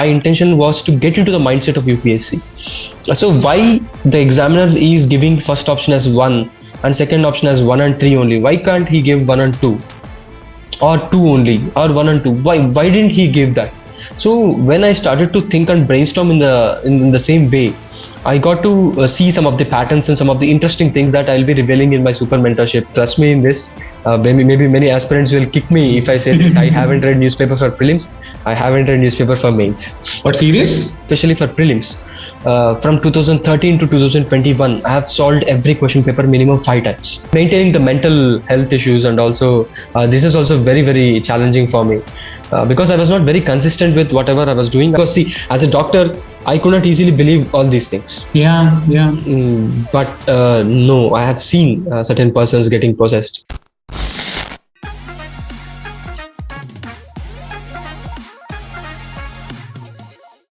intention was to get into the mindset of UPSC. So why the examiner is giving first option as 1 and second option as 1 and 3 only? Why can't he give 1 and 2 or 2 only or 1 and 2? Why didn't he give that? So when I started to think and brainstorm in the same way, I got to see some of the patterns and some of the interesting things that I'll be revealing in my super mentorship. Trust me in this. Maybe many aspirants will kick me if I say this. I haven't read newspaper for prelims. I haven't read newspaper for mains. What, serious? Especially for prelims. From 2013 to 2021, I have solved every question paper minimum 5 times. Maintaining the mental health issues, and also this is also very, very challenging for me. Because I was not very consistent with whatever I was doing. Because see, as a doctor, I could not easily believe all these things. Yeah. But no, I have seen certain persons getting possessed.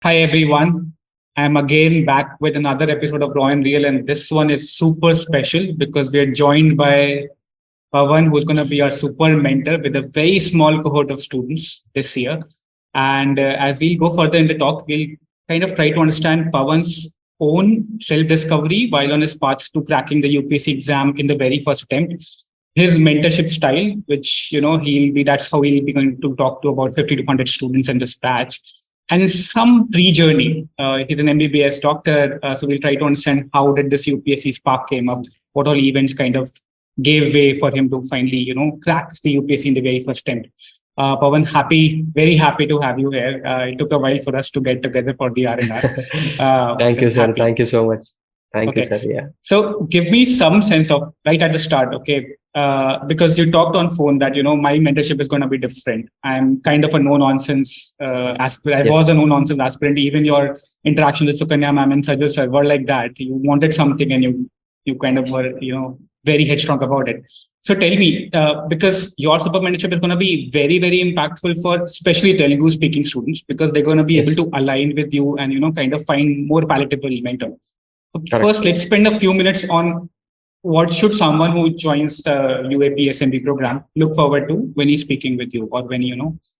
Hi everyone. I'm again back with another episode of Raw and Real, and this one is super special because we are joined by Pavan, who's going to be our super mentor with a very small cohort of students this year. And as we go further in the talk, we'll kind of try to understand Pavan's own self-discovery while on his path to cracking the UPSC exam in the very first attempt. His mentorship style, which, that's how he'll be going to talk to about 50 to 100 students in this batch. And some pre-journey. He's an MBBS doctor, so we'll try to understand how did this UPSC spark came up, what all events kind of gave way for him to finally, crack the UPSC in the very first attempt. Pavan, very happy to have you here. It took a while for us to get together for the R&R. Thank you, sir. Thank you so much. Thank you, sir. Yeah. So give me some sense of right at the start, okay? Because you talked on phone that, my mentorship is going to be different. I'm kind of a no-nonsense aspirant. I was a no-nonsense aspirant. Even your interaction with Sukanya ma'am and Sajid sir were like that. You wanted something and you kind of were, very headstrong about it. So tell me, because your super mentorship is going to be very, very impactful for especially Telugu speaking students, because they're going to be able to align with you and, kind of find more palatable mentor. So first, let's spend a few minutes on what should someone who joins the UAP SMB program look forward to when he's speaking with you or when,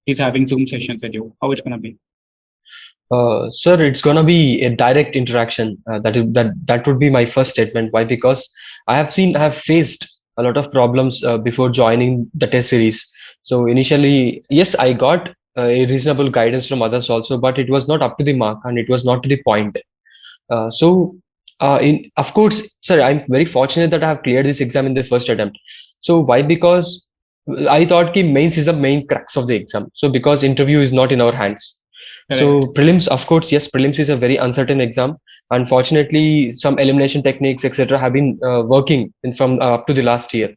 he's having Zoom sessions with you, how it's going to be? Sir, it's going to be a direct interaction. That would be my first statement. Why? Because I have faced a lot of problems before joining the test series. So initially, yes, I got a reasonable guidance from others also, but it was not up to the mark and it was not to the point. Of course, sir, I'm very fortunate that I have cleared this exam in the first attempt. So why? Because I thought that mains is the main crux of the exam. So because interview is not in our hands. Correct. So prelims, of course, yes, prelims is a very uncertain exam. Unfortunately, some elimination techniques, etc., have been working from up to the last year.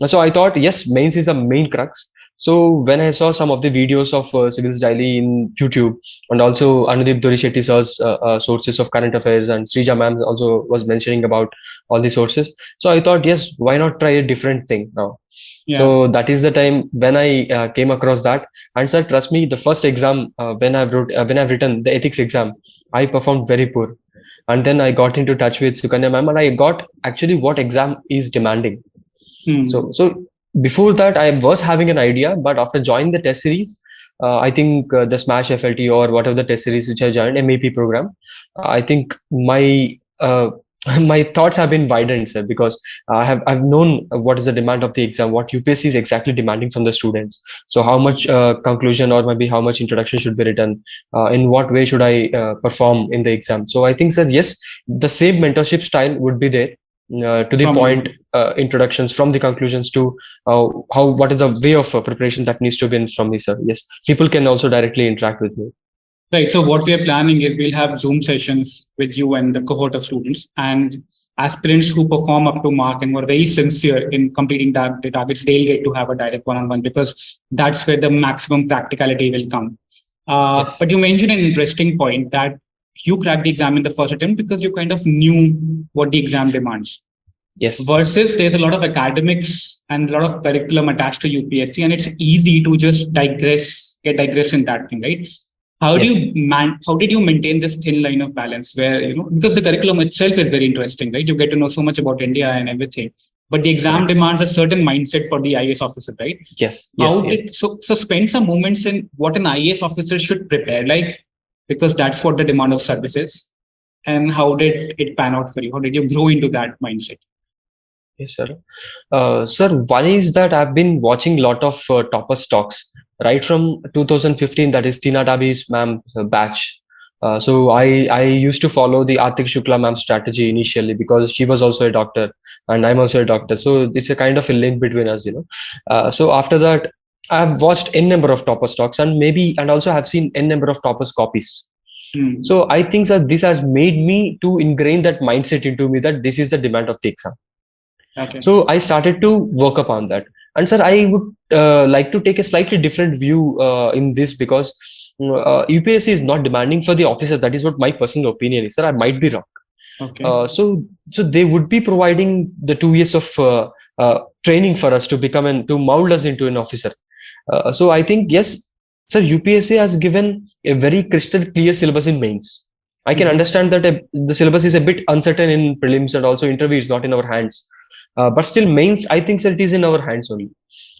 So I thought, yes, mains is a main crux. So when I saw some of the videos of Civilsdaily in YouTube, and also Anudeep Dorishetty sir's sources of current affairs, and Srija ma'am also was mentioning about all the sources. So I thought, yes, why not try a different thing now? Yeah. So that is the time when I came across that. And sir, trust me, the first exam when I've written the ethics exam, I performed very poor. And then I got into touch with Sukanya ma'am, and I got actually what exam is demanding. So before that, I was having an idea, but after joining the test series, I think the Smash FLT or whatever the test series which I joined, MEP program, I think my thoughts have been widened, sir, because I've known what is the demand of the exam, what UPSC is exactly demanding from the students. So how much conclusion or maybe how much introduction should be written, in what way should I perform in the exam. So I think, sir, yes, the same mentorship style would be there. To the point, introductions from the conclusions to what is the way of preparation that needs to be in from me, sir. Yes, people can also directly interact with me. Right. So what we are planning is we'll have Zoom sessions with you and the cohort of students, and aspirants who perform up to mark and were very sincere in completing the targets, they'll get to have a direct one-on-one, because that's where the maximum practicality will come. Yes. But you mentioned an interesting point that you cracked the exam in the first attempt because you kind of knew what the exam demands. Yes. Versus there's a lot of academics and a lot of curriculum attached to UPSC, and it's easy to just digress in that thing, right? How did you maintain this thin line of balance where, because the curriculum itself is very interesting, right? You get to know so much about India and everything, but the exam demands a certain mindset for the IAS officer, right? Yes. So spend some moments in what an IAS officer should prepare. Like, because that's what the demand of service is. And how did it pan out for you? How did you grow into that mindset? Yes, sir. Sir, one is that I've been watching a lot of topper stocks right from 2015, that is Tina Dabi's ma'am batch. So I used to follow the Atik Shukla ma'am strategy initially because she was also a doctor and I'm also a doctor. So it's a kind of a link between us, you know. So after that, I've watched n number of topper stocks and also have seen n number of toppers copies. So I think that this has made me to ingrain that mindset into me that this is the demand of the exam. Okay. So I started to work upon that. And sir, I would like to take a slightly different view in this because UPSC is not demanding for the officers. That is what my personal opinion is, sir. I might be wrong. Okay. So they would be providing the 2 years of training for us to become to mold us into an officer. So I think yes, sir. UPSC has given a very crystal clear syllabus in mains. I can understand that the syllabus is a bit uncertain in prelims and also interview is not in our hands. But still mains, I think that it is in our hands only.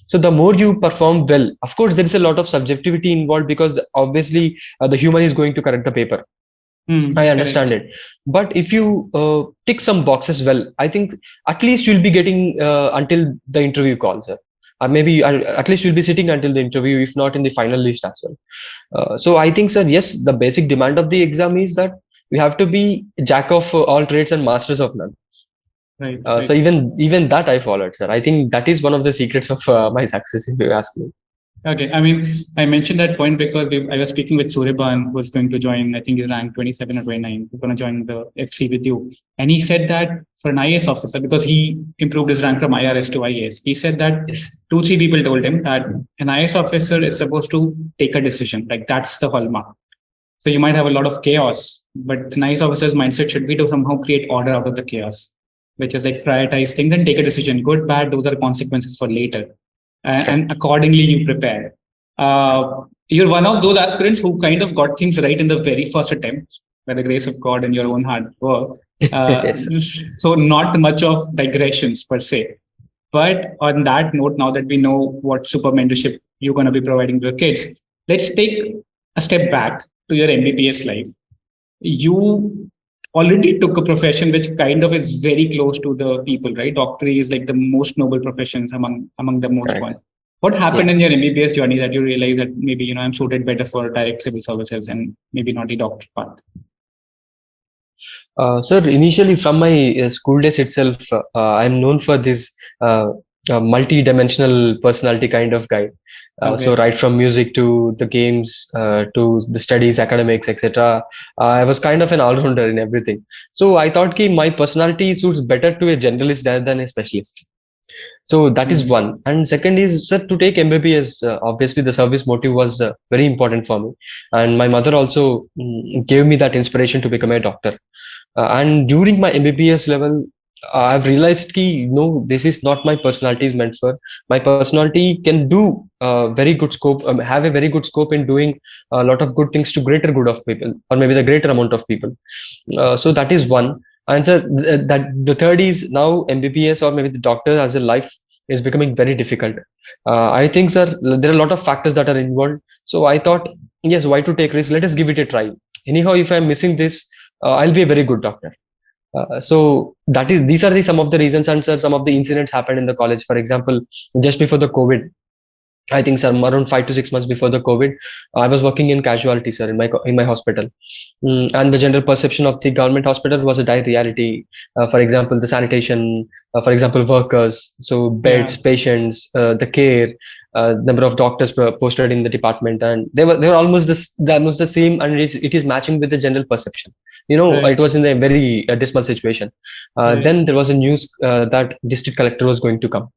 So the more you perform well, of course, there is a lot of subjectivity involved because obviously the human is going to correct the paper. I understand it. But if you tick some boxes well, I think at least you'll be getting until the interview call, sir. Maybe at least you'll be sitting until the interview, if not in the final list as well. So I think, sir, yes, the basic demand of the exam is that we have to be jack of all trades and masters of none. Right. So even that I followed, sir. I think that is one of the secrets of my success, if you ask me. Okay. I mean, I mentioned that point because I was speaking with Suryaban, who was going to join, I think he's ranked 27 or 29, who's going to join the FC with you. And he said that for an IAS officer, because he improved his rank from IRS to IAS, he said that Yes. 2-3 people told him that an IAS officer is supposed to take a decision. Like that's the hallmark. So you might have a lot of chaos, but an IAS officer's mindset should be to somehow create order out of the chaos, which is like prioritize things and take a decision. Good, bad, those are consequences for later. And accordingly you prepare. You're one of those aspirants who kind of got things right in the very first attempt by the grace of God and your own hard work. Yes. So not much of digressions per se. But on that note, now that we know what super mentorship you're going to be providing to your kids, let's take a step back to your MBBS life. You already took a profession which kind of is very close to the people, right? Doctorate is like the most noble professions among the most Correct. one. What happened in your MBBS journey that you realized that maybe I'm suited better for direct civil services and maybe not the doctor path? Sir, initially from my school days itself, I'm known for this multi-dimensional personality kind of guy. So right from music to the games, to the studies, academics, etc. I was kind of an all-rounder in everything. So I thought ki my personality suits better to a generalist rather than a specialist. So that is one. And second is, sir, to take MBBS, obviously the service motive was very important for me. And my mother also gave me that inspiration to become a doctor. And during my MBBS level, I've realized ki no, this is not my personality is meant for. My personality can do very good scope, have a very good scope in doing a lot of good things to greater good of people, or maybe the greater amount of people. So that is one. And so that the third is now MBBS or maybe the doctor as a life is becoming very difficult. I think, sir, there are a lot of factors that are involved. So I thought, yes, why to take risk? Let us give it a try. Anyhow, if I'm missing this, I'll be a very good doctor. So these are some of the reasons, and sir, some of the incidents happened in the college. For example, just before the COVID, I think, sir, around 5 to 6 months before the COVID, I was working in casualty, sir, in my hospital, and the general perception of the government hospital was a dire reality. For example, the sanitation, for example, workers, so beds, patients, the care, number of doctors posted in the department, and they were almost the same, and it is matching with the general perception. It was in a very dismal situation. Then there was a news that district collector was going to come.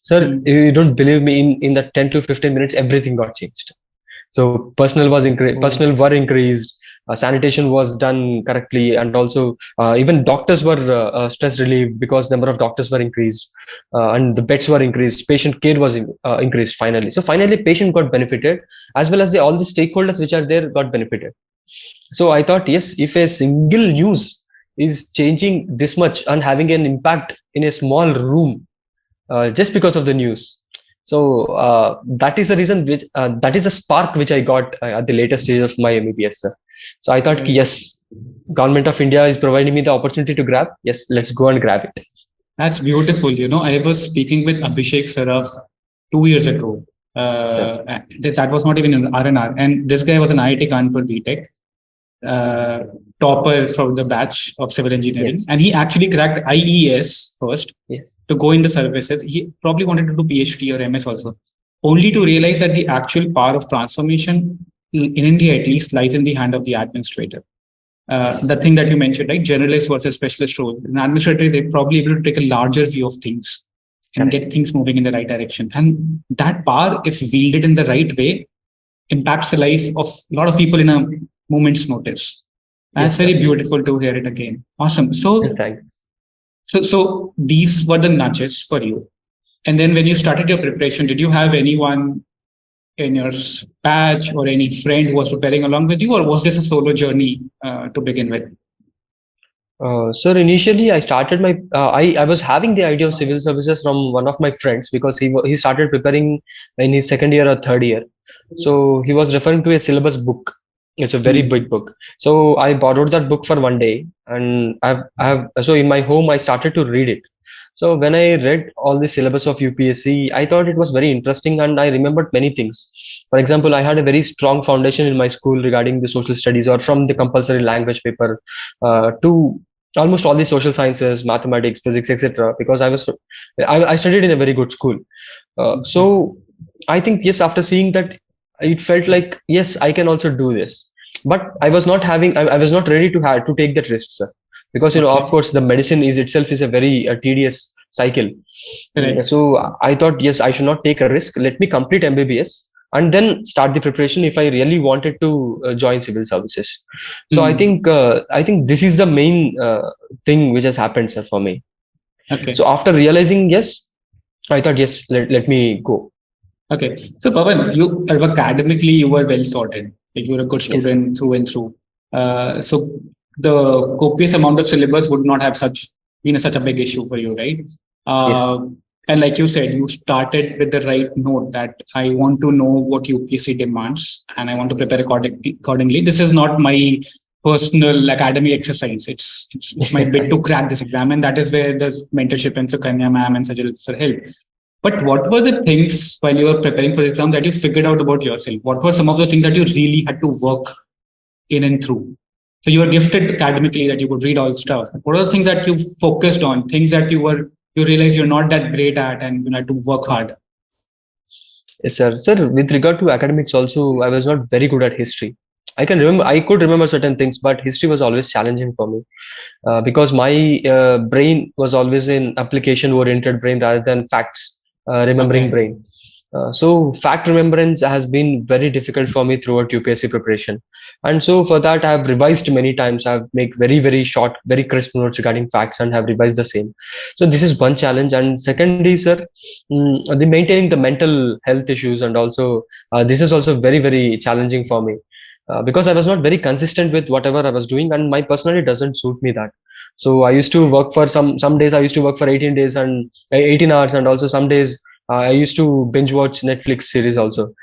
Sir, you don't believe me, in the 10 to 15 minutes, everything got changed. So personnel were increased, sanitation was done correctly, and also even doctors were stress relieved because number of doctors were increased, and the beds were increased, patient care was increased finally. So finally, patient got benefited, as well as all the stakeholders which are there got benefited. So I thought, yes, if a single news is changing this much and having an impact in a small room, just because of the news. So that is the reason that is a spark which I got at the later stage of my MBBS, sir. So I thought, yes, government of India is providing me the opportunity to grab. Yes, let's go and grab it. That's beautiful. I was speaking with Abhishek Saraf 2 years ago. That was not even an R&R. And this guy was an IIT Kanpur BTech, topper from the batch of civil engineering. Yes. And he actually cracked IES first Yes. to go in the services. He probably wanted to do PhD or MS also, only to realize that the actual power of transformation in India at least lies in the hand of the administrator. The thing that you mentioned, right? Generalist versus specialist role. In administrator, they're probably able to take a larger view of things and get things moving in the right direction. And that power, if wielded in the right way, impacts the life of a lot of people in a moment's notice. That's very beautiful to hear it again. Awesome. So these were the nudges for you. And then when you started your preparation, did you have anyone in your batch or any friend who was preparing along with you, or was this a solo journey to begin with? Sir, initially I started my I was having the idea of civil services from one of my friends, because he started preparing in his second year or third year. So he was referring to a syllabus book. It's a very big book. So I borrowed that book for one day, and so in my home I started to read it. So when I read all the syllabus of UPSC, I thought it was very interesting, and I remembered many things. For example, I had a very strong foundation in my school regarding the social studies, or from the compulsory language paper to almost all the social sciences, mathematics, physics, etc. Because I studied in a very good school. So I think, yes, after seeing that, it felt like, yes, I can also do this. But I was not ready to take that risk, sir. Because of course, the medicine itself is a very tedious cycle. Right. So I thought, yes, I should not take a risk. Let me complete MBBS and then start the preparation if I really wanted to join civil services. So I think this is the main thing which has happened, sir, for me. Okay. So after realizing, yes, I thought, yes, let me go. Okay. So Pavan, you academically you were well sorted. Like, you were a good student through and through. So the copious amount of syllabus would not have been such a big issue for you, right? And like you said, you started with the right note that I want to know what UPSC demands and I want to prepare accordingly. This is not my personal academic exercise. It's my bit to crack this exam, and that is where the mentorship and Sukanya ma'am and Sajal sir help. But what were the things while you were preparing for the exam that you figured out about yourself? What were some of the things that you really had to work in and through? So you were gifted academically that you could read all stuff. What are the things that you focused on? Things that you realize you're not that great at and you had to work hard? Yes, sir. Sir, with regard to academics also, I was not very good at history. I could remember certain things, but history was always challenging for me because my brain was always in application-oriented brain rather than facts remembering brain. So fact remembrance has been very difficult for me throughout UPSC preparation. And so for that, I have revised many times. I've made very, very short, very crisp notes regarding facts and have revised the same. So this is one challenge. And second is, sir, the maintaining the mental health issues. And also, this is also very, very challenging for me because I was not very consistent with whatever I was doing, and my personality doesn't suit me that. So I used to work for some days I used to work for 18 days and 18 hours, and also some days I used to binge watch Netflix series also.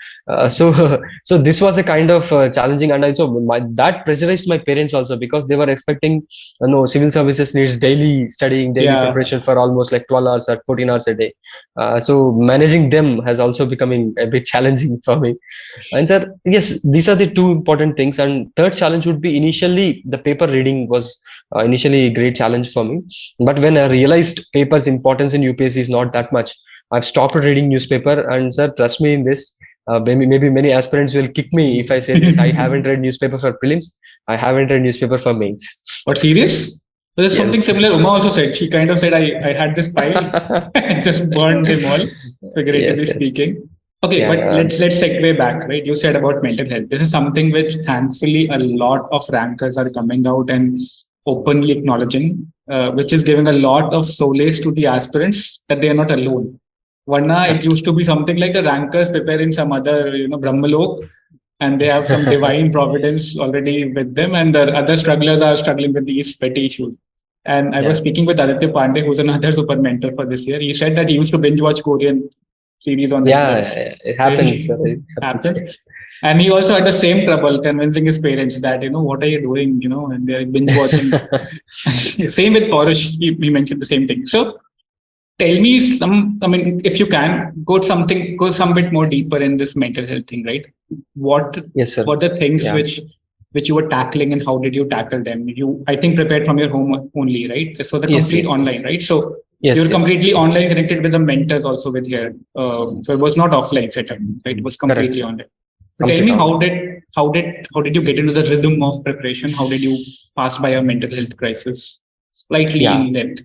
So this was a kind of challenging, and also that pressurized my parents also, because they were expecting, no, civil services needs daily studying, daily preparation for almost like 12 hours or 14 hours a day. So managing them has also becoming a bit challenging for me. And sir, yes, these are the two important things. And third challenge would be, initially the paper reading was initially a great challenge for me. But when I realized paper's importance in UPSC is not that much, I've stopped reading newspaper. And sir, trust me in this, maybe many aspirants will kick me if I say this. I haven't read newspaper for prelims. I haven't read newspaper for mains. What, serious? There's something similar Uma also said. She kind of said, I had this pile and just burned them all, figuratively speaking. Okay, but let's segue back, right? You said about mental health. This is something which thankfully a lot of rankers are coming out and openly acknowledging, which is giving a lot of solace to the aspirants that they are not alone. Varna, it used to be something like the rankers preparing some other, Brahmalok, and they have some divine providence already with them, and the other strugglers are struggling with these petty issues. And I was speaking with Aditya Pandey, who's another super mentor for this year. He said that he used to binge watch Korean series on Netflix. It happens. It happens. And he also had the same trouble convincing his parents that, what are you doing, and they're binge watching. Same with Parish, he mentioned the same thing. So tell me if you can, go some bit more deeper in this mental health thing, right? What Yes, sir. what the things Yeah. which you were tackling and how did you tackle them? You, I think, prepared from your home only, right? So the Yes, complete yes, online, yes. right? So Yes, you're yes. completely online connected with the mentors also with here. So it was not offline setup, right? It was Correct, completely sir. online. So tell Complete me, online. how did you get into the rhythm of preparation? How did you pass by a mental health crisis? Slightly Yeah. in depth.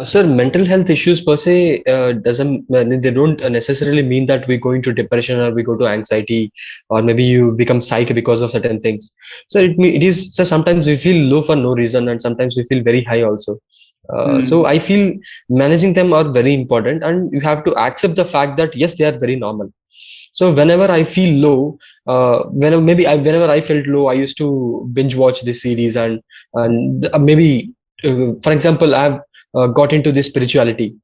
Sir, mental health issues per se doesn't they don't necessarily mean that we go into depression or we go to anxiety or maybe you become psych because of certain things. So it is, so sometimes we feel low for no reason and sometimes we feel very high also. So I feel managing them are very important and you have to accept the fact that yes, they are very normal. So whenever I feel low, whenever I felt low, I used to binge watch this series and maybe for example, I've got into this spirituality.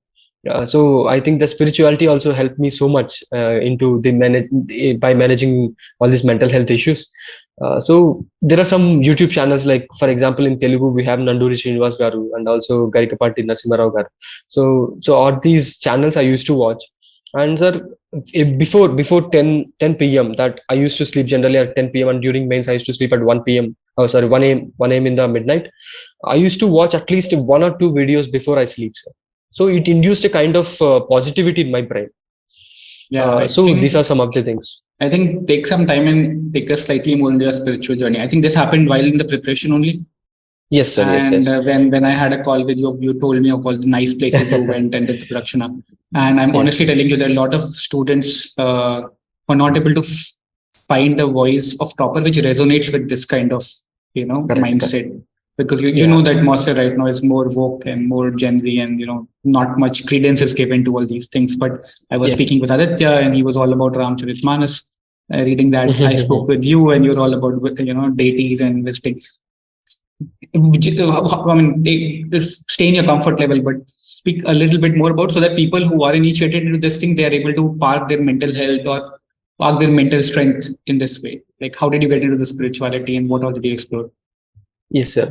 So I think the spirituality also helped me so much into the by managing all these mental health issues. So there are some YouTube channels like, for example, in Telugu we have Nanduri Srinivas Garu and also Garikapati Narasimharao Garu. So all these channels I used to watch. And sir, before 10 p.m. that I used to sleep generally at 10 p.m. and during mains I used to sleep at 1 p.m. Oh, sorry, 1 a.m. in the midnight. I used to watch at least one or two videos before I sleep, sir. So it induced a kind of positivity in my brain. Yeah, So these are some of the things. I think take some time and take us slightly more into your spiritual journey. I think this happened while in the preparation only. Yes, sir. Yes, And yes. when I had a call with you, you told me of all the nice places you went and did the production up. And I'm Yes. honestly telling you, there are a lot of students who are not able to find a voice of proper which resonates with this kind of Correct, mindset. correct. Because you Yeah. know the atmosphere right now is more woke and more Gen Z, and not much credence is given to all these things. But I was Yes. speaking with Aditya, and he was all about Ramcharitmanas. Reading that, I spoke with you, and you're all about deities and visiting. I mean, stay in your comfort level, but speak a little bit more about so that people who are initiated into this thing, they are able to park their mental health or park their mental strength in this way. Like, how did you get into the spirituality and what all did you explore? Yes, sir.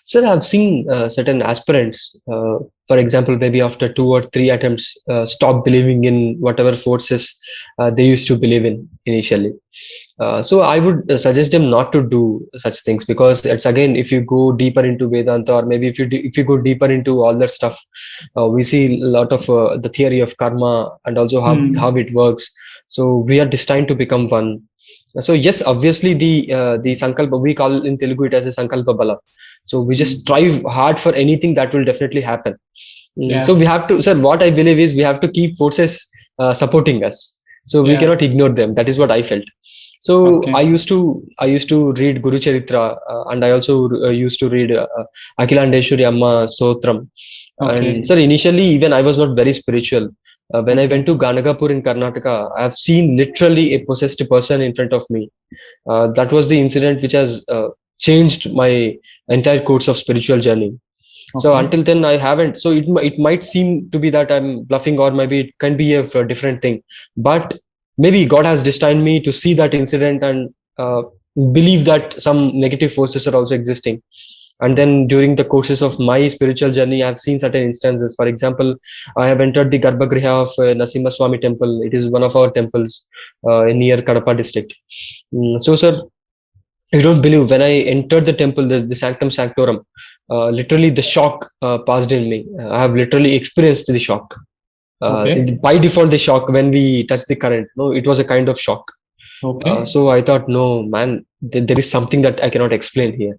Sir, I've seen certain aspirants, for example, maybe after 2 or 3 attempts, stop believing in whatever forces they used to believe in initially. So I would suggest them not to do such things because it's again, if you go deeper into Vedanta or maybe if you go deeper into all that stuff, we see a lot of the theory of karma and also how it works. So we are destined to become one. So yes, obviously the sankalpa, we call in Telugu it as a sankalpa bala. So we just strive hard for anything that will definitely happen. Yeah. So we have to, sir, what I believe is we have to keep forces supporting us. So we Yeah. cannot ignore them. That is what I felt. So Okay. I used to read Guru Charitra and I also used to read Akhilandeshwari Amma Stotram. Okay. And sir, initially even I was not very spiritual. When I Okay. went to Ganagapur in Karnataka, I have seen literally a possessed person in front of me. That was the incident which has changed my entire course of spiritual journey. So Okay. until then, I haven't. So it might seem to be that I'm bluffing, or maybe it can be a different thing. But maybe God has destined me to see that incident and believe that some negative forces are also existing. And then during the courses of my spiritual journey, I've seen certain instances. For example, I have entered the Garbhagriha of Nasimha Swami temple. It is one of our temples near Kadapa district. So, sir, you don't believe when I entered the temple, the Sanctum Sanctorum, literally the shock passed in me. I have literally experienced the shock. Okay. By default, the shock when we touch the current, no, it was a kind of shock. Okay. So I thought, no, man, there is something that I cannot explain here.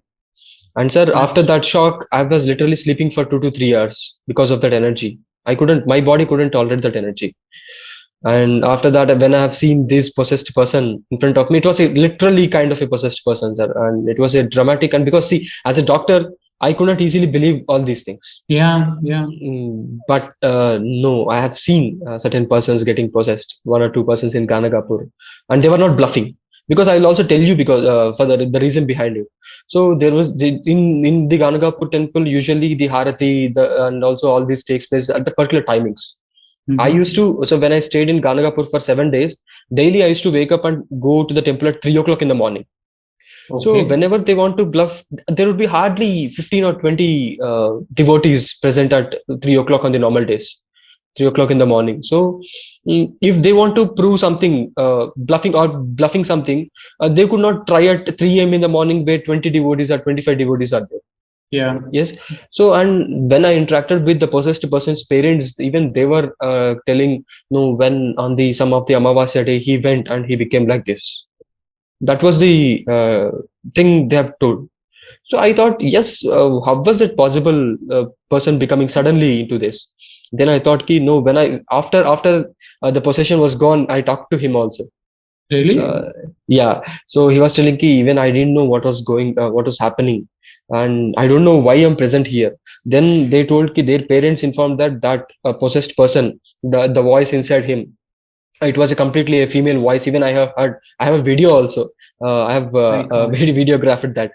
And sir, after That's that shock, I was literally sleeping for 2 to 3 hours because of that energy. My body couldn't tolerate that energy. And after that, when I have seen this possessed person in front of me, it was literally kind of a possessed person, sir. And it was a dramatic. And because, see, as a doctor, I could not easily believe all these things. yeah. But no, I have seen certain persons getting possessed, one or two persons in Ganagapur, and they were not bluffing. Because I'll also tell you because for the reason behind it. So there was in the Ganagapur temple, usually the Harati and also all this takes place at the particular timings. I used to, so when I stayed in Ganagapur for 7 days, daily I used to wake up and go to the temple at 3 o'clock in the morning. So Okay. whenever they want to bluff, there would be hardly 15 or 20 devotees present at 3 o'clock on the normal days, 3 o'clock in the morning. So if they want to prove something, bluffing something, they could not try at 3 a.m. in the morning where 20 devotees or 25 devotees are there. Yeah. Yes. So, and when I interacted with the possessed person's parents, even they were telling, no, when on the some of the Amavasya day he went and he became like this. That was the thing they have told. So I thought, yes, how was it possible? Person becoming suddenly into this. Then I thought, ki, no. When I after the possession was gone, I talked to him also. Really? Uh, yeah. So he was telling, ki, even I didn't know what was happening, and I don't know why I'm present here. Then they told, ki, their parents informed that possessed person, the voice inside him, it was a completely a female voice. Even I have heard, I have a video also. I have My God. videographed that.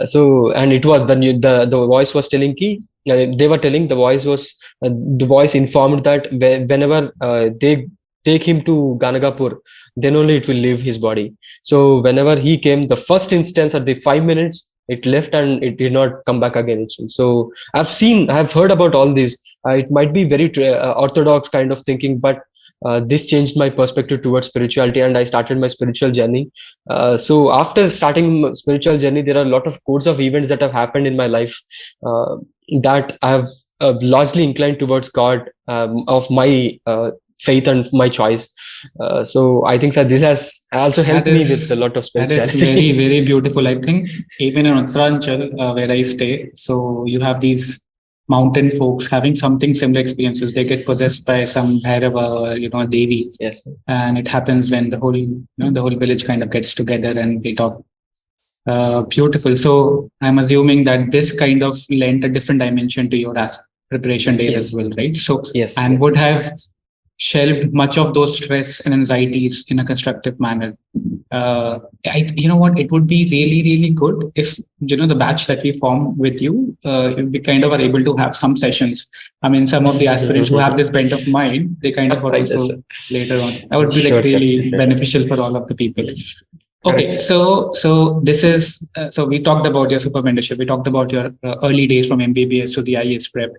So, and it was the voice was telling ki, they were telling the voice informed that whenever they take him to Ganagapur, then only it will leave his body. So whenever he came, the first instance at the 5 minutes, it left and it did not come back again. So I've heard about all this. It might be very orthodox kind of thinking, but this changed my perspective towards spirituality, and I started my spiritual journey. So after starting my spiritual journey, there are a lot of course of events that have happened in my life uh, that I have largely inclined towards God, of my faith and my choice. So I think that this has also helped me with a lot of That is very, spirituality. very beautiful. I think even in Uttaranchal, where I stay, so you have these mountain folks having something similar experiences. They get possessed by some Bhairava or a Devi, Yes. and it happens when the whole village kind of gets together and they talk. Beautiful. So I'm assuming that this kind of lent a different dimension to your preparation days as Yes. well, right? So Yes. and Yes. would have shelved much of those stress and anxieties in a constructive manner. You know what? It would be really, really good if the batch that we form with you, we kind of are able to have some sessions. I mean, some of the aspirants who have this bent of mind, they kind of are Yes, also sir. later on. That would be like Sure, sir. really Sure. beneficial for all of the people. Okay, Correct. so this is so we talked about your super mentorship. We talked about your early days from MBBS to the IAS prep.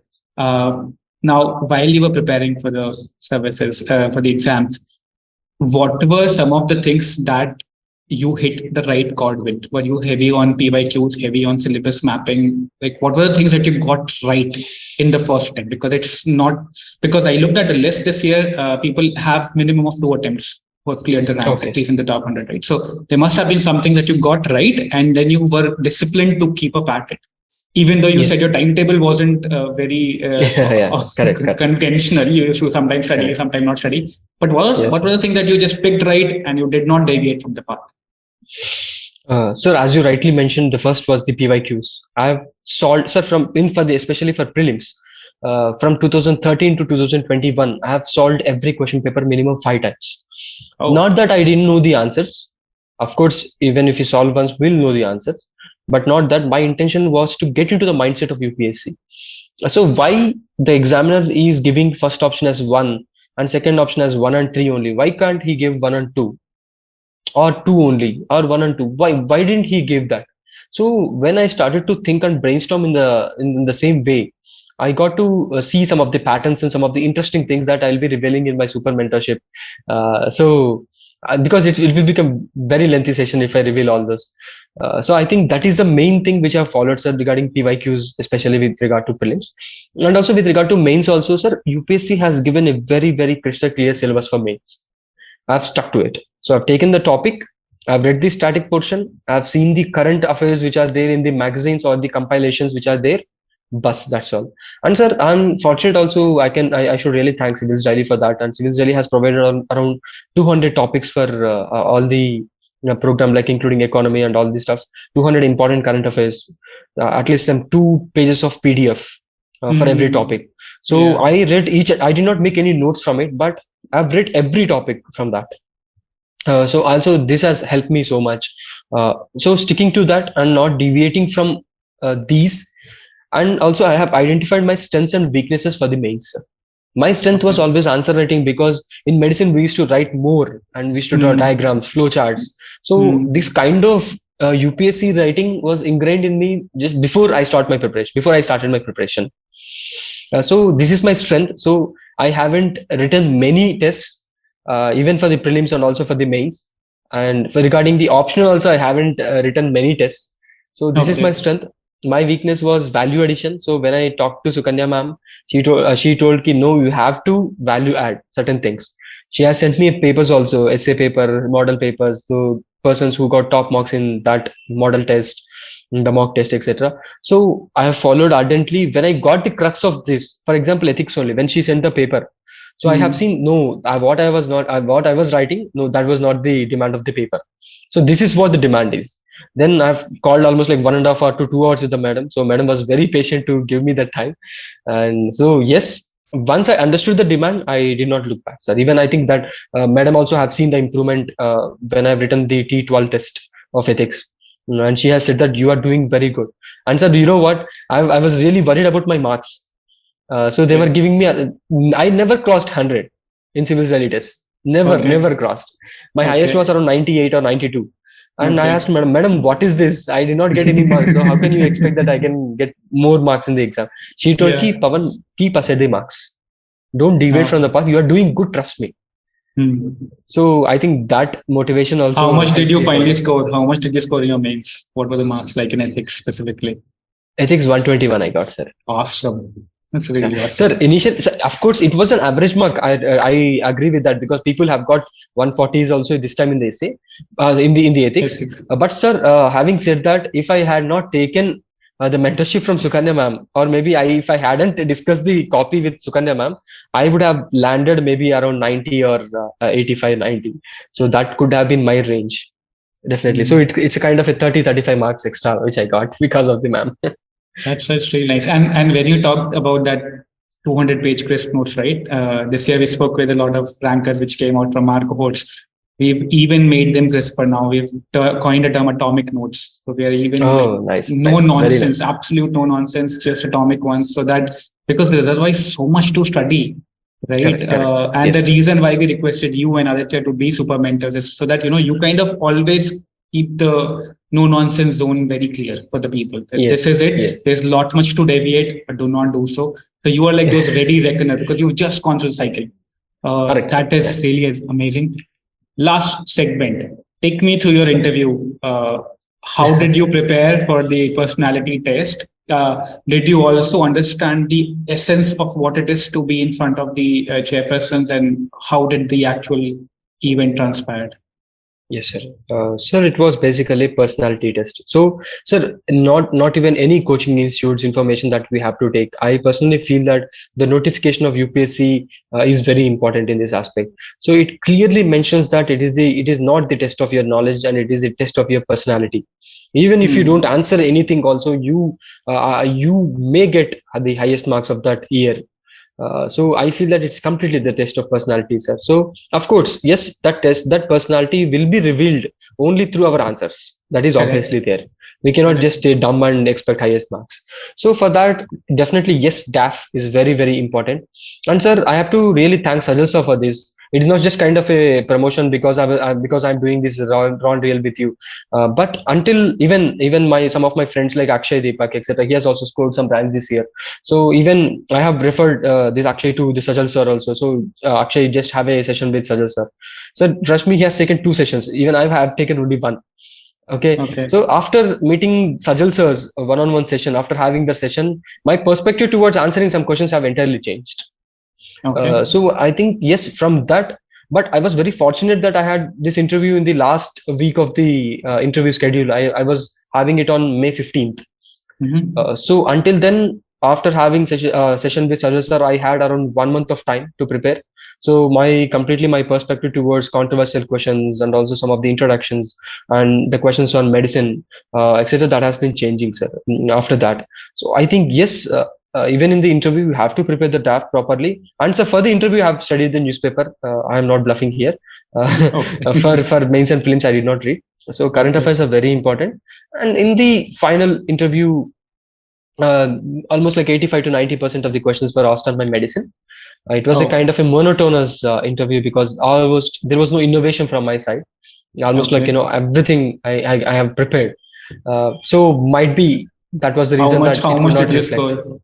Now, while you were preparing for the services for the exams, what were some of the things that you hit the right chord with? Were you heavy on PYQs, heavy on syllabus mapping? Like, what were the things that you got right in the first attempt? Because it's not because I looked at the list this year. People have minimum of 2 attempts who have cleared the ranks, Okay. at least in the top 100, right? So there must have been something that you got right, and then you were disciplined to keep up at it. Even though you said Yes. your Yes. timetable wasn't very Yeah. Correct. conventional, you used to sometimes study, Correct. sometimes not study. But Yes. what were the things that you just picked right and you did not deviate from the path? Sir, as you rightly mentioned, the first was the PYQs. I've solved, sir, especially for prelims, from 2013 to 2021, I have solved every question paper minimum 5 times. Oh, Not that I didn't know the answers. Of course, even if you solve once, we'll know the answers. But not that my intention was to get into the mindset of UPSC. So why the examiner is giving first option as 1 and second option as 1 and 3 only? Why can't he give 1 and 2? Or 2 only, or 1 and 2? Why didn't he give that? So when I started to think and brainstorm in the same way, I got to see some of the patterns and some of the interesting things that I'll be revealing in my super mentorship. Because it will become very lengthy session if I reveal all this. So I think that is the main thing which I've followed, sir, regarding PYQs, especially with regard to prelims. And also with regard to mains also, sir, UPSC has given a very, very crystal clear syllabus for mains. I've stuck to it. So I've taken the topic, I've read the static portion, I've seen the current affairs which are there in the magazines or the compilations which are there. Bus, that's all. And sir, I'm fortunate also. I should really thank Civilsdaily for that. And Civilsdaily has provided around 200 topics for all the program, like including economy and all this stuff. 200 important current affairs, at least 2 pages of PDF for every topic. So yeah. I read each. I did not make any notes from it, but I've read every topic from that. So also this has helped me so much. So sticking to that and not deviating from these, and also I have identified my strengths and weaknesses for the mains. My strength was always answer writing, because in medicine we used to write more and we used to draw diagrams, flow charts. So this kind of UPSC writing was ingrained in me just before I started my preparation. So this is my strength. So I haven't written many tests, even for the prelims and also for the mains. And for regarding the optional also, I haven't written many tests. So this is my strength. My weakness was value addition. So when I talked to Sukanya ma'am, she told ki no, you have to value add certain things. She has sent me papers also, essay paper, model papers. So persons who got top marks in that model test, in the mock test, etc. So I have followed ardently. When I got the crux of this, for example, ethics only, when she sent the paper, so I have seen no, what I was not, what I was writing, no, that was not the demand of the paper. So this is what the demand is. Then I've called almost like 1.5 hours to 2 hours with the madam. So madam was very patient to give me that time. And so yes, once I understood the demand, I did not look back, sir. Even I think that madam also have seen the improvement when I've written the T12 test of ethics. And she has said that you are doing very good. And sir, do you know what? I was really worried about my marks. So they were giving me, I never crossed 100 in Civilsdaily test. Never crossed. My highest was around 98 or 92. And I asked madam, what is this? I did not get any marks. So how can you expect that I can get more marks in the exam? She told me, Pavan, keep aside the marks. Don't deviate from the path. You are doing good, trust me. So I think that motivation also. How much did you finally score? How much did you score in your mains? What were the marks like in ethics specifically? Ethics 121 I got, sir. Awesome. That's really awesome. Sir, initially, of course, it was an average mark. I agree with that, because people have got 140s also this time in the essay, in the ethics. But sir, having said that, if I had not taken the mentorship from Sukanya ma'am, or maybe if I hadn't discussed the copy with Sukanya ma'am, I would have landed maybe around 90 or 85, 90. So that could have been my range, definitely. So it's a kind of a 30-35 marks extra which I got because of the ma'am. That's really nice. And when you talked about that 200-page crisp notes, right? This year we spoke with a lot of rankers which came out from our cohorts. We've even made them crisper now. We've coined a term atomic notes. So we are even nice, no nice. nonsense, absolute no nonsense, just atomic ones. So that, because there's otherwise so much to study, right? Correct. And the reason why we requested you and Aditya to be super mentors is so that, you kind of always keep the no nonsense zone very clear for the people. This is it. Yes. There's a lot much to deviate, but do not do so. So you are like those ready reckoner, because you've just gone through cycling. That is really amazing. Last segment. Take me through your interview. How did you prepare for the personality test? Did you also understand the essence of what it is to be in front of the chairpersons, and how did the actual event transpire? Yes, sir. Sir, it was basically a personality test. So, sir, not even any coaching institute's information that we have to take. I personally feel that the notification of UPSC is very important in this aspect. So it clearly mentions that it is not the test of your knowledge, and it is the test of your personality. Even if you don't answer anything, also you may get the highest marks of that year. So I feel that it's completely the test of personality, sir. So of course, yes, that personality will be revealed only through our answers. That is obviously there. We cannot just stay dumb and expect highest marks. So for that, definitely, yes, DAF is very, very important. And sir, I have to really thank Sajal sir for this. It is not just kind of a promotion because I'm doing this round real with you, but until even some of my friends like Akshay, Deepak, etc., he has also scored some rank this year. So even I have referred this Akshay to the Sajal sir also. So Akshay, just have a session with Sajal sir. So trust me, he has taken 2 sessions. Even I have taken only 1. Okay. So after meeting Sajal sir's one-on-one session, after having the session, my perspective towards answering some questions have entirely changed. So I think, yes, from that, but I was very fortunate that I had this interview in the last week of the interview schedule. I was having it on May 15th. So until then, after having session with Sajal sir, I had around 1 month of time to prepare. So my perspective towards controversial questions, and also some of the introductions and the questions on medicine, etc., that has been changing, sir, after that. So I think, yes, even in the interview, you have to prepare the draft properly. And so for the interview, I have studied the newspaper. I am not bluffing here. For mains and prelims, I did not read. So current affairs are very important. And in the final interview, almost like 85 to 90% of the questions were asked on my medicine. It was a Oh, kind of a monotonous interview because almost there was no innovation from my side. Almost like, okay. everything I have prepared. So might be that was the reason that How it could much did not you reflect. score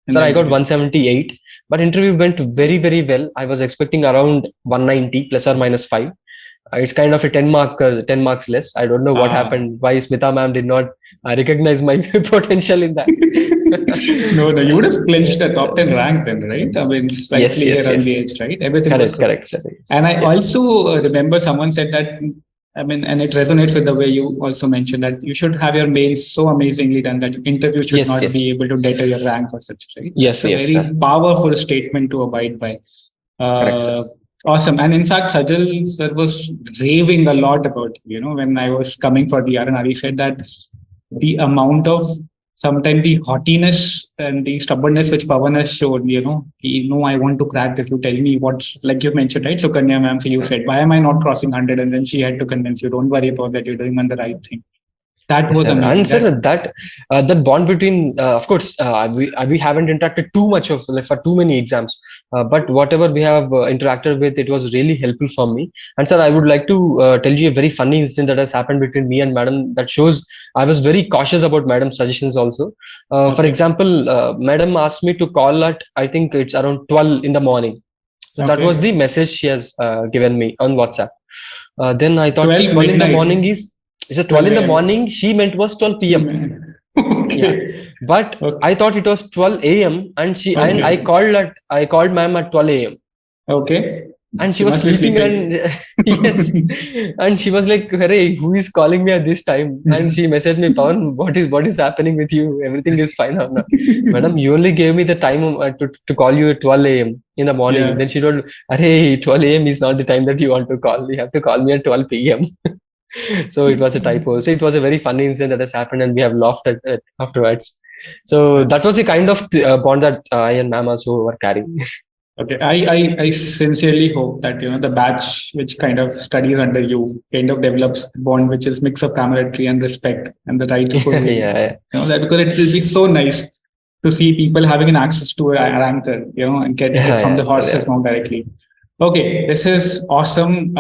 in Sir, the I got interview? 178, but interview went very, very well. I was expecting around 190 plus or minus 5. It's kind of a 10 marks less. I don't know what Ah. happened. Why Smita ma'am did not recognize my potential in that. No, no, you would have clinched a top 10 rank then, right? I mean, Yes, slightly yes, early yes. age, right? Everything was Correct, so. correct, sir. Yes, And I yes, also remember someone said that, I mean, and it resonates with the way you also mentioned that you should have your mains so amazingly done that interview should yes, not be yes, able to deter your rank or such, right? That's yes, a yes, sir. very powerful statement to abide by. Correct, sir. Uh, awesome. And in fact, Sajal sir was raving a lot about, when I was coming for the R&R, he said that the amount of sometimes the haughtiness and the stubbornness which Pavan has shown, I want to crack this. You tell me what, like you mentioned, right? So Kanya ma'am, so you said, why am I not crossing 100? And then she had to convince you, don't worry about that. You're doing on the right thing. That Yes, was sir. And amazing. sir, That, that bond between, of course, we haven't interacted too much of like for too many exams, but whatever we have interacted with, it was really helpful for me. And sir, I would like to tell you a very funny incident that has happened between me and Madam. That shows I was very cautious about Madam's suggestions also. For okay. example, Madam asked me to call at, I think it's around 12 in the morning. So that was Okay. the message she has given me on WhatsApp. Then I thought ki 12 12 in the midnight, morning is a 12 in 12 the a.m. morning. She meant was 12 p.m. Yeah, Okay. but Okay. I thought it was 12 a.m. and I Okay. called ma'am at 12 a.m. Okay. and she She was must be sleeping and sleeping. yes, and she was like, "Hey, who is calling me at this time?" And she messaged me, "Pawan, what is happening with you? Everything is fine or not?" Madam, you only gave me the time to call you at 12 a.m. in the morning. Yeah. Then she told, "Hey, 12 a.m. is not the time that you want to call. You have to call me at 12 p.m." So it was a typo. So it was a very funny incident that has happened, and we have laughed at it afterwards. So that was That's the kind of bond that I and ma'am also were carrying. okay. I sincerely hope that the batch which kind of studies under you kind of develops a bond which is mix of camaraderie and respect and the rightful way. Yeah, That because it will be so nice to see people having an access to a anchor, and get it yeah, from yeah, the sir, horse's yeah. mouth directly. Okay, this is awesome.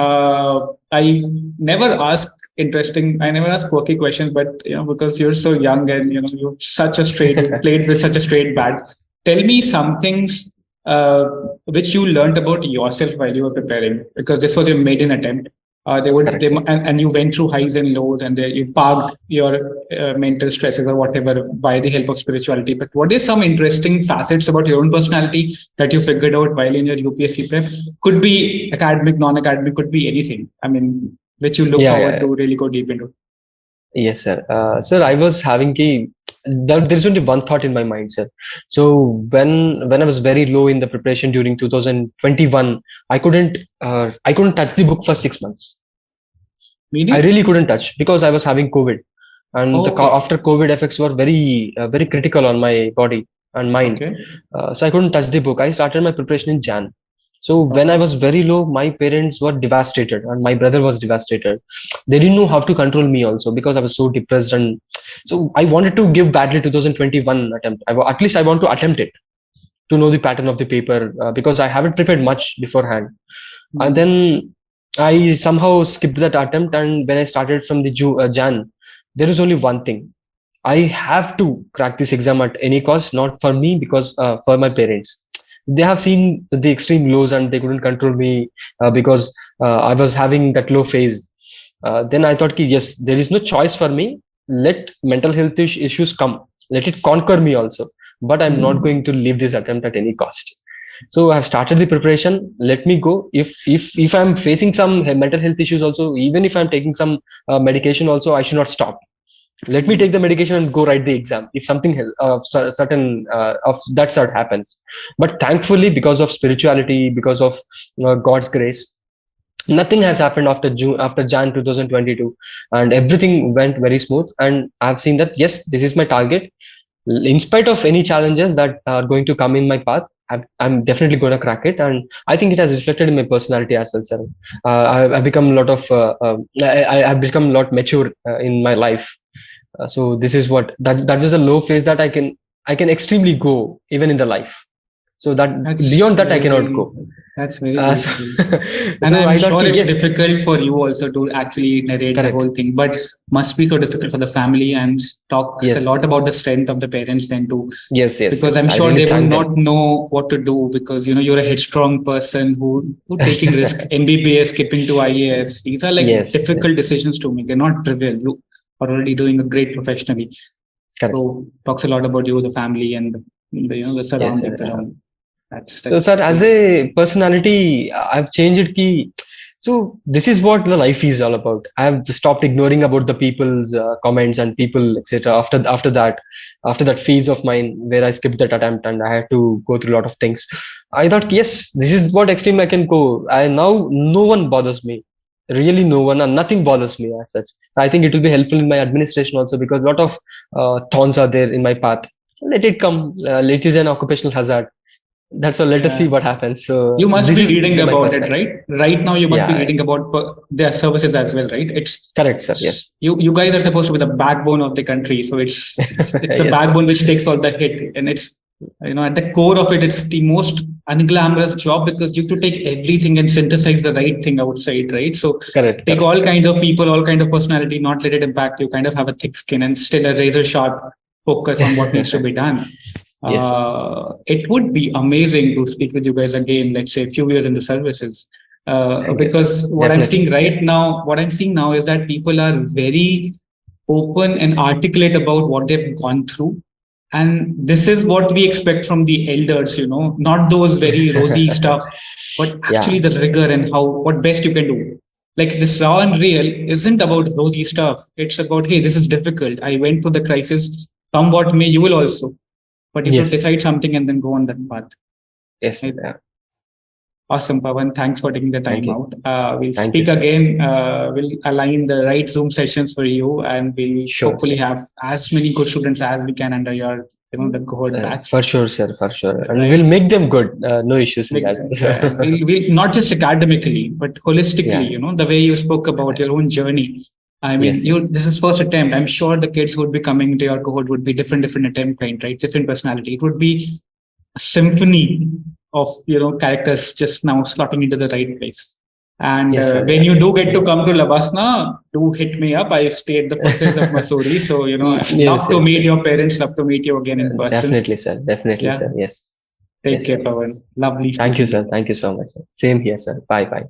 I never ask interesting. I never ask quirky questions, but because you're so young and you're such a straight, you played with such a straight bat. Tell me some things which you learned about yourself while you were preparing, because this was your maiden attempt. Correct, sir. And you went through highs and lows, and you parked your mental stresses or whatever by the help of spirituality. But what is some interesting facets about your own personality that you figured out while in your UPSC prep? Could be academic, non-academic, could be anything. I mean, which you look Yeah, yeah, forward yeah. to really go deep into. Yes, sir. Sir, I was having there's only one thought in my mind, sir. So when I was very low in the preparation during 2021, I couldn't touch the book for 6 months. I Meaning? really couldn't touch because I was having COVID, and Okay. after COVID effects were very critical on my body and mind. Okay. So I couldn't touch the book. I started my preparation in Jan. So when I Okay. was very low, my parents were devastated, and my brother was devastated. They didn't know how to control me also because I was so depressed, and so I wanted to give badly 2021 attempt. At least I want to attempt it to know the pattern of the paper because I haven't prepared much beforehand. And Hmm. then I somehow skipped that attempt. And when I started from the Jan, there is only one thing. I have to crack this exam at any cost, not for me, because for my parents. They have seen the extreme lows and they couldn't control me because I was having that low phase. Then I thought, yes, there is no choice for me. Let mental health issues come. Let it conquer me also. But I'm not Hmm. going to leave this attempt at any cost. So I've started the preparation. Let me go. If I'm facing some mental health issues also, even if I'm taking some medication also, I should not stop. Let me take the medication and go write the exam if something certain of that sort happens. But thankfully, because of spirituality, because of God's grace, nothing has happened after June, after Jan 2022, and everything went very smooth. And I've seen that yes, this is my target. In spite of any challenges that are going to come in my path, I'm definitely going to crack it. And I think it has reflected in my personality as well, sir. I've become a lot of I've become a lot mature in my life. So this is what that was a low phase that I can extremely go even in the life. So that That's beyond that I cannot very, go. that's very So, beautiful. And so I'm I thought, sure it's yes, difficult for you also to actually narrate the correct. whole thing, but must be so difficult for the family, and talks a Yes, lot about the strength of the parents then too. yes. Because I'm I sure really they would thank them. not know what to do, because you're a headstrong person who taking risk, MBBS, skipping to IAS. These are like Yes, difficult decisions to make. They're not trivial. You are already doing a great professionally. correct. So talks a lot about you, the family, and the Yes, surroundings around. so, sir, That's as a personality, I've changed it. Key. So this is what the life is all about. I have stopped ignoring about the people's comments and people, etc. After that phase of mine where I skipped that attempt and I had to go through a lot of things, I thought, yes, this is what extreme I can go. I now no one bothers me. Really, no one and nothing bothers me as such. So I think it will be helpful in my administration also, because a lot of thorns are there in my path. Let it come. It is an occupational hazard. That's all. Let us see what happens. So you must this be is reading my about it, perspective. right? Right now, you must be Yeah, reading about their services as well, right? It's correct, sir. Yes. you guys are supposed to be the backbone of the country, so it's the Yes, sir. backbone which takes all the hit, and it's at the core of it, it's the most unglamorous job, because you have to take everything and synthesize the right thing outside, right? So Correct, take correct. all kinds of people, all kind of personality, not let it impact you. Kind of have a thick skin and still a razor sharp focus on what needs to be done. Yes, sir. It would be amazing to speak with you guys again, let's say a few years in the services. Thank you, sir. Because Definitely. what I'm seeing now is that people are very open and articulate about what they've gone through. And this is what we expect from the elders, not those very rosy stuff, but Yeah. actually the rigor and what best you can do. Like this raw and real isn't about rosy stuff. It's about, hey, this is difficult. I went through the crisis. Come what may, you will also. But you should Yes. decide something and then go on that path. Yes. Right? Yeah. Awesome, Pavan. Thanks for taking the Thank time you. out. We'll Thank you, speak sir. again. We'll align the right Zoom sessions for you, and we'll Sure, hopefully sir. have as many good students as we can under your, the cohort batch. For sure, sir. For sure. And Right? we'll make them good. No issues in that. We'll not just academically, but holistically. Yeah. The way you spoke about your own journey. I mean, Yes. this is first attempt. I'm sure the kids who would be coming to your cohort would be different attempt kind, right? Different personality. It would be a symphony of characters just now slotting into the right place. And Yes, sir. when you do get to come to Labasna, do hit me up. I stay at the foothills of Missouri, so love to meet your parents. Love to meet you again in person. Definitely, sir. Definitely, Yeah. sir. Yes. Take Yes, care, sir. Pavan. Lovely. Thank you, sir. Thank you so much, sir. Same here, sir. Bye, bye.